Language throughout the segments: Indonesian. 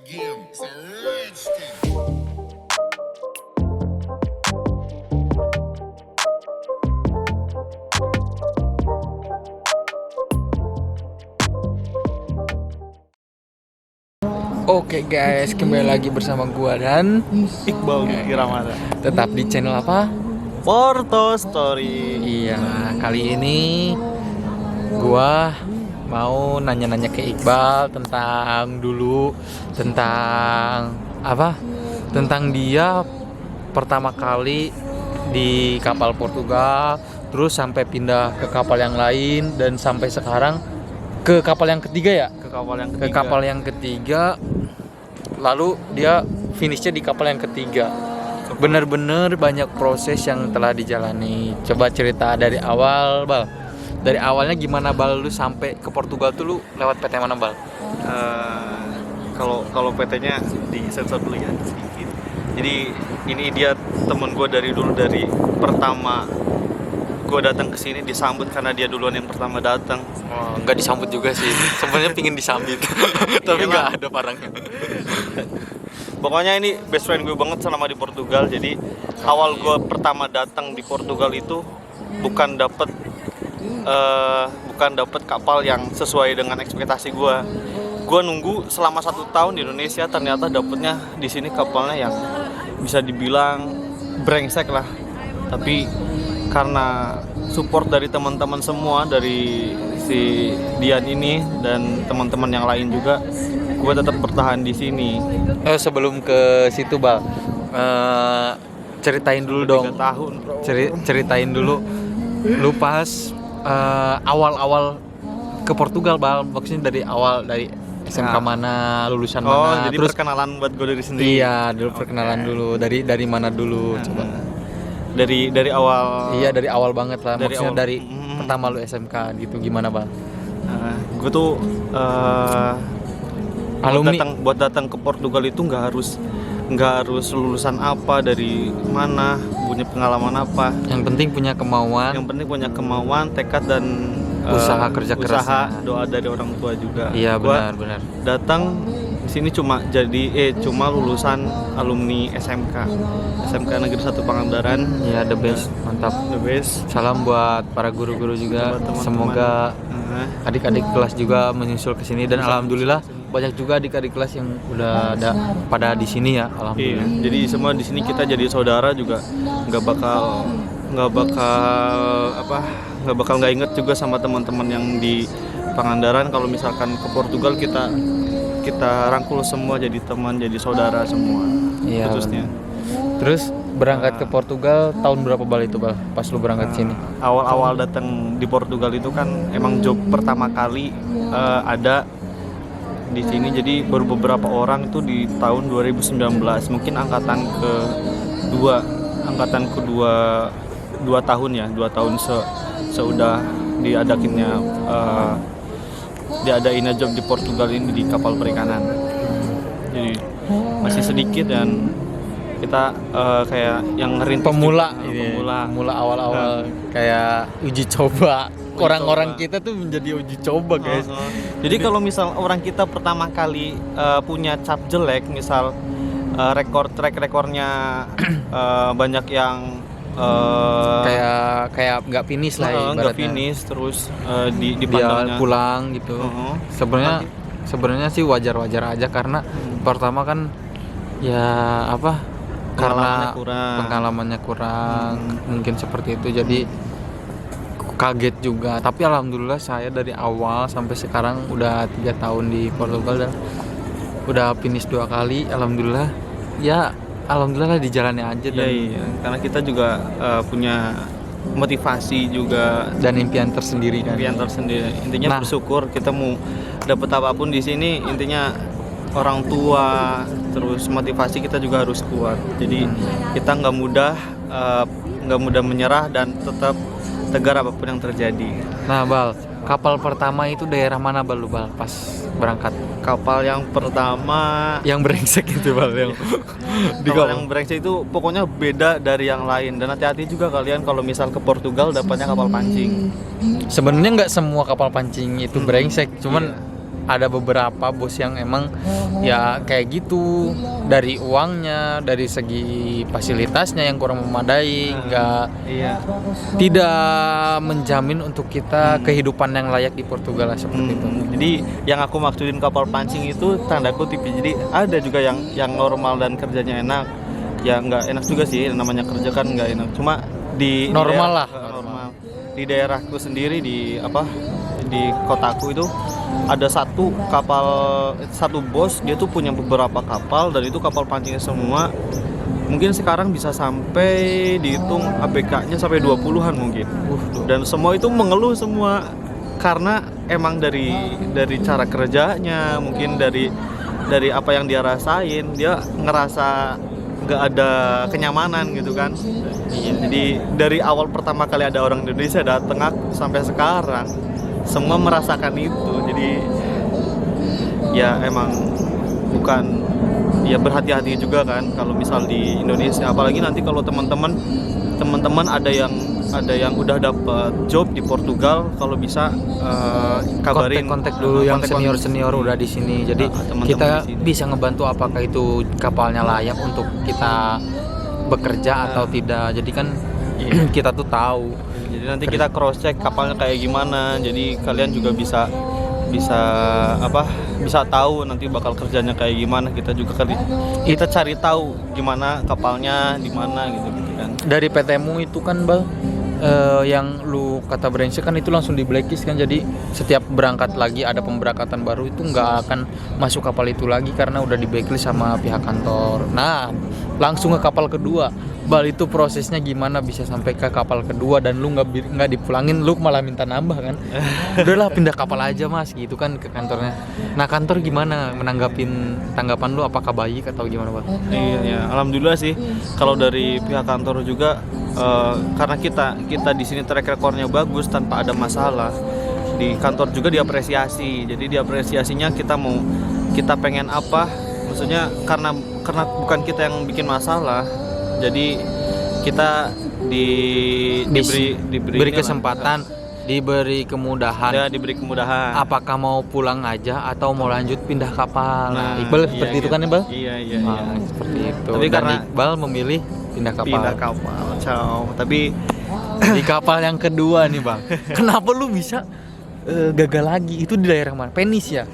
game. It's a rich thing. Oke guys, kembali lagi bersama gua dan Iqbal Kiramada. tetap di channel apa? Porto Story. Iya, kali ini gua mau nanya-nanya ke Iqbal tentang apa? Tentang dia pertama kali di kapal Portugal, terus sampai pindah ke kapal yang lain dan sampai sekarang ke kapal yang ketiga ya? Ke kapal yang ketiga. Lalu dia finishnya di kapal yang ketiga. Bener-bener banyak proses yang telah dijalani. Coba cerita dari awal, Bal. Dari awalnya gimana, Bal? Lu sampai ke Portugal tuh lu lewat PT mana, Bal? Kalau PT-nya di sensor dulu ya sedikit. Jadi ini dia temen gue dari dulu, dari pertama gue datang ke sini disambut karena dia duluan yang pertama datang. Oh, nggak disambut juga sih. Sebenarnya pingin disambut, tapi nggak ada barangnya. Pokoknya ini best friend gue banget selama di Portugal. Jadi awal gue pertama datang di Portugal itu bukan dapet kapal yang sesuai dengan ekspektasi gue. Gue nunggu selama 1 tahun di Indonesia, ternyata dapetnya di sini kapalnya yang bisa dibilang brengsek lah. Tapi karena support dari teman-teman semua, dari si Dian ini dan teman-teman yang lain juga, gue tetap bertahan di sini. Sebelum ke situ, Bal, ceritain dulu dong. 3 tahun, bro. Ceritain dulu lu pas awal-awal ke Portugal, Bal. Maksudnya dari awal, dari SMK mana, lulusan mana. Jadi terus perkenalan buat gue dari sendiri. iya, dulu perkenalan dulu. Dari mana dulu, coba. Dari awal. Iya, dari awal banget lah. Dari Maksudnya awal. dari pertama lu SMK gitu, gimana, Bal? Gue tuh Alumni. buat datang ke Portugal itu nggak harus lulusan apa, dari mana, punya pengalaman apa. Yang penting punya kemauan. Yang penting punya kemauan, tekad, dan Usaha kerja keras. usaha, doa dari orang tua juga. Iya, Gua benar. datang di sini cuma lulusan alumni SMK Negeri 1 Pangandaran. Iya, the best, mantap. The best. Salam buat para guru-guru juga. Buat teman-teman. Semoga adik-adik kelas juga menyusul ke sini, dan alhamdulillah banyak juga adik-adik kelas yang udah ada pada di sini ya, alhamdulillah. Iya, jadi semua di sini kita jadi saudara juga, nggak bakal nggak inget juga sama teman-teman yang di Pangandaran. Kalau misalkan ke Portugal kita rangkul semua jadi teman, jadi saudara semua. Iya, Khususnya. Terus berangkat ke Portugal tahun berapa, Bal, itu, Bal? Pas lu berangkat sini? Awal-awal datang di Portugal itu kan emang job pertama kali ada di sini, jadi baru beberapa orang itu di tahun 2019, mungkin angkatan kedua 2 tahun ya, 2 tahun seudah diadainnya job di Portugal ini di kapal perikanan. Jadi masih sedikit dan kita kayak yang ngerintis Pemula juga, pemula awal-awal, kayak uji coba. Orang-orang kita tuh menjadi uji coba, guys. Jadi kalau misal orang kita pertama kali punya cap jelek, misal rekornya banyak yang kayak nggak finish lah nggak ibaratnya. finish, terus Dia dipandangnya pulang gitu. Sebenarnya sih wajar-wajar aja, karena pertama kan ya apa? Karena pengalamannya kurang, mungkin seperti itu. Jadi kaget juga. Tapi alhamdulillah saya dari awal sampai sekarang udah 3 tahun di Portugal dan udah finish 2 kali. Alhamdulillah. Ya, alhamdulillah di jalannya aja. Dan iya. Karena kita juga punya motivasi juga dan impian tersendiri kan. Intinya bersyukur. Kita mau dapat apapun di sini, intinya orang tua, terus motivasi kita juga harus kuat. Jadi kita nggak mudah menyerah dan tetap tegar apapun yang terjadi. Nah, Bal, kapal pertama itu daerah mana, Bal, lu, Bal, pas berangkat? Kapal yang pertama Yang brengsek itu, Bal, yang kapal yang brengsek itu pokoknya beda dari yang lain. Dan hati-hati juga kalian kalau misal ke Portugal dapatnya kapal pancing. Sebenarnya nggak semua kapal pancing itu brengsek, cuman ada beberapa bos yang emang ya kayak gitu, dari uangnya, dari segi fasilitasnya yang kurang memadai, nggak Iya. tidak menjamin untuk kita kehidupan yang layak di Portugal lah, seperti itu. Jadi yang aku maksudin kapal pancing itu tanda kutip ya. Jadi ada juga yang normal dan kerjanya enak. Ya nggak enak juga sih, namanya kerja kan nggak enak. Cuma di Normal lah. normal. Di daerahku sendiri di kotaku itu ada satu bos, dia tuh punya beberapa kapal dan itu kapal pancingnya semua. Mungkin sekarang bisa sampai dihitung ABK-nya sampai 20-an mungkin. Dan semua itu mengeluh semua karena emang dari cara kerjanya, mungkin dari apa yang dia rasain, dia ngerasa nggak ada kenyamanan gitu kan. Jadi dari awal pertama kali ada orang Indonesia datang sampai sekarang semua merasakan itu. Jadi ya emang bukan, ya berhati-hati juga kan kalau misal di Indonesia, apalagi nanti kalau teman-teman ada yang udah dapat job di Portugal, kalau bisa kabarin, kontak dulu yang kontak-kontak senior udah di sini. Jadi teman-teman kita di sini. bisa ngebantu apakah itu kapalnya layak untuk kita bekerja atau tidak. Jadi kan kita tuh tahu. Jadi nanti kita cross check kapalnya kayak gimana. Jadi kalian juga bisa tahu nanti bakal kerjanya kayak gimana. Kita juga kita cari tahu gimana kapalnya di mana gitu kan. Dari PT-mu itu kan Bal, yang lu kata brengsek kan itu langsung di blacklist kan. Jadi setiap berangkat lagi ada pemberangkatan baru itu nggak akan masuk kapal itu lagi karena udah di blacklist sama pihak kantor. Nah langsung ke kapal kedua, Bal, itu prosesnya gimana bisa sampai ke kapal kedua dan lu nggak dipulangin, lu malah minta nambah kan? Udahlah pindah kapal aja mas gitu kan ke kantornya. Nah kantor gimana menanggapin tanggapan lu, apakah baik atau gimana Bal? Iya ya, alhamdulillah sih kalau dari pihak kantor juga, karena kita di sini track recordnya bagus tanpa ada masalah, di kantor juga diapresiasi. Jadi diapresiasinya kita pengen apa, maksudnya karena bukan kita yang bikin masalah, jadi kita diberi kesempatan, diberi kemudahan. Ya, diberi kemudahan. Apakah mau pulang aja atau mau lanjut pindah kapal? Nah, Iqbal iya, seperti itu iya. kan Iqbal? Iya. Seperti itu. Tapi Dan karena Iqbal memilih pindah kapal. Tapi Di kapal yang kedua nih Bang. Kenapa lu bisa gagal lagi? Itu di daerah mana? Penis ya?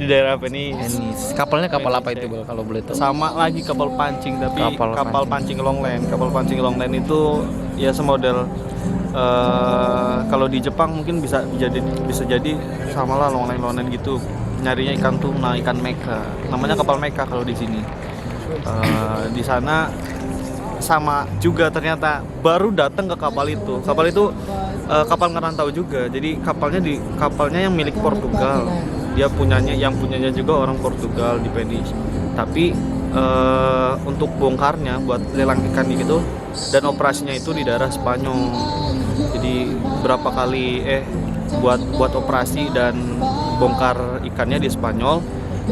di daerah Venice. Kapalnya kapal apa itu Bal kalau boleh tahu? Sama lagi kapal pancing, tapi kapal pancing longland. Kapal pancing longland itu ya semodel kalau di Jepang mungkin bisa jadi sama lah longland gitu. Nyarinya ikan tuna, ikan meka. Namanya kapal meka kalau di sini. Di sana sama juga ternyata baru datang ke kapal itu. Kapal itu kapal ngerantau juga. Jadi kapalnya yang milik Portugal. Dia yang punyanya juga orang Portugal di Venice. Tapi untuk bongkarnya buat lelang ikan gitu dan operasinya itu di daerah Spanyol. Jadi berapa kali buat operasi dan bongkar ikannya di Spanyol.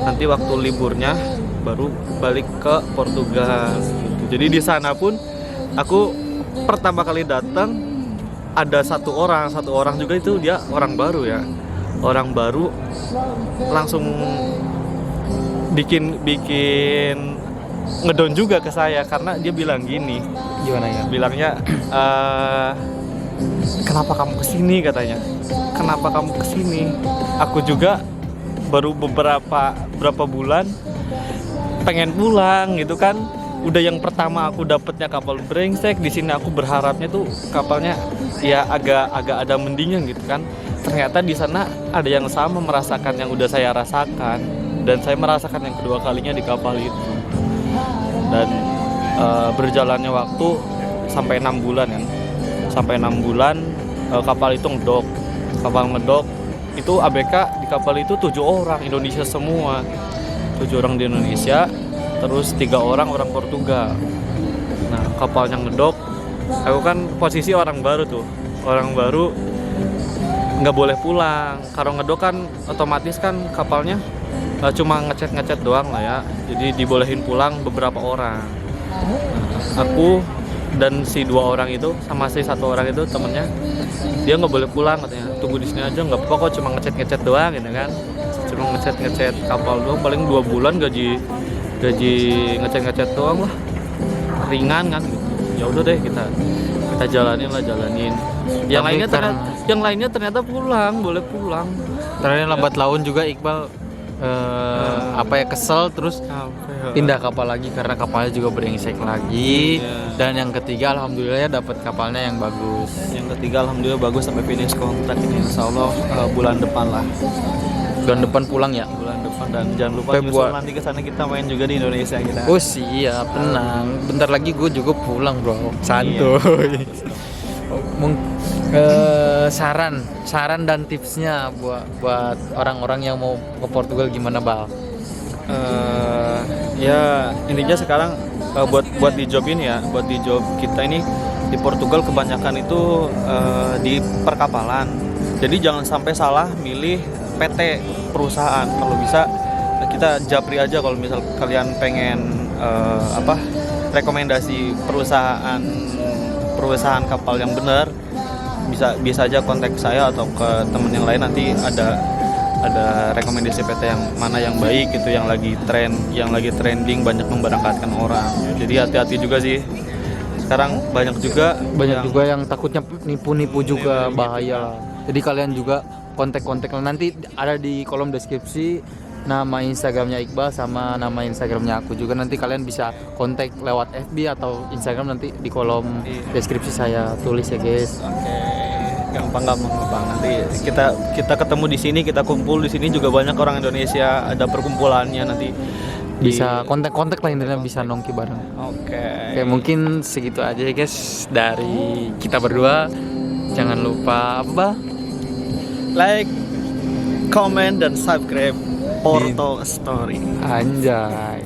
Nanti waktu liburnya baru balik ke Portugal gitu. Jadi di sana pun aku pertama kali datang ada satu orang juga, itu dia orang baru ya. Orang baru langsung bikin ngedon juga ke saya karena dia bilang gini. Gimana ya? Bilangnya kenapa kamu kesini, katanya. Kenapa kamu kesini? Aku juga baru berapa bulan pengen pulang gitu kan. Udah yang pertama aku dapetnya kapal brengsek, di sini aku berharapnya tuh kapalnya ya agak ada mendingan gitu kan. Ternyata di sana ada yang sama merasakan yang udah saya rasakan, dan saya merasakan yang kedua kalinya di kapal itu. Dan berjalannya waktu sampai 6 bulan kan. Sampai 6 bulan kapal itu ngedok. Kapal ngedok itu ABK di kapal itu 7 orang Indonesia semua. 7 orang di Indonesia, terus 3 orang Portugal. Nah, kapalnya ngedok, aku kan posisi orang baru tuh. Orang baru nggak boleh pulang. Kalau ngedok kan otomatis kan kapalnya cuma ngecat doang lah ya. Jadi dibolehin pulang beberapa orang. Nah, aku dan si 2 orang itu sama si 1 orang itu temennya, dia nggak boleh pulang katanya. Tunggu di sini aja, nggak apa-apa kok, cuma ngecat doang gitu kan. cuma ngecat kapal doang, paling 2 bulan gaji ngecat doang lah, ringan kan gitu. Ya udah deh kita jalanin. Tapi Yang lainnya ternyata boleh pulang. terakhir lambat laun juga Iqbal kesel terus pindah kapal lagi karena kapalnya juga brengsek lagi. Dan yang ketiga alhamdulillah ya dapat kapalnya yang bagus. Yang ketiga alhamdulillah bagus sampai finish kontrak ini, insyaallah bulan depan lah. Bulan depan pulang ya. Bulan depan, dan jangan lupa Februari. nyusul nanti ke sana, kita main juga di Indonesia kita. Oh siap, tenang. Bentar lagi gue juga pulang bro. Santuy. Saran dan tipsnya buat orang-orang yang mau ke Portugal gimana Bal? Ya intinya sekarang buat di job ini ya, buat di job kita ini di Portugal kebanyakan itu di perkapalan. Jadi jangan sampai salah milih PT perusahaan. Kalau bisa kita japri aja kalau misal kalian pengen rekomendasi perusahaan kapal yang benar, bisa aja kontak saya atau ke temen yang lain, nanti ada rekomendasi PT yang mana yang baik gitu, yang lagi trending, banyak memberangkatkan orang. Jadi hati-hati juga sih. Sekarang banyak juga yang takutnya nipu juga, bahaya. Jadi kalian juga kontak nanti ada di kolom deskripsi nama Instagramnya Iqbal sama nama Instagramnya aku juga, nanti kalian bisa kontak lewat FB atau Instagram, nanti di kolom deskripsi saya tulis ya guys. Oke, gampang Bang. Nanti kita ketemu di sini, kita kumpul di sini juga banyak orang Indonesia, ada perkumpulannya nanti. Bisa kontak lah intinya, bisa nongki bareng. Oke, mungkin segitu aja ya guys dari kita berdua. Jangan lupa like, comment, dan subscribe Porto Story. Anjay.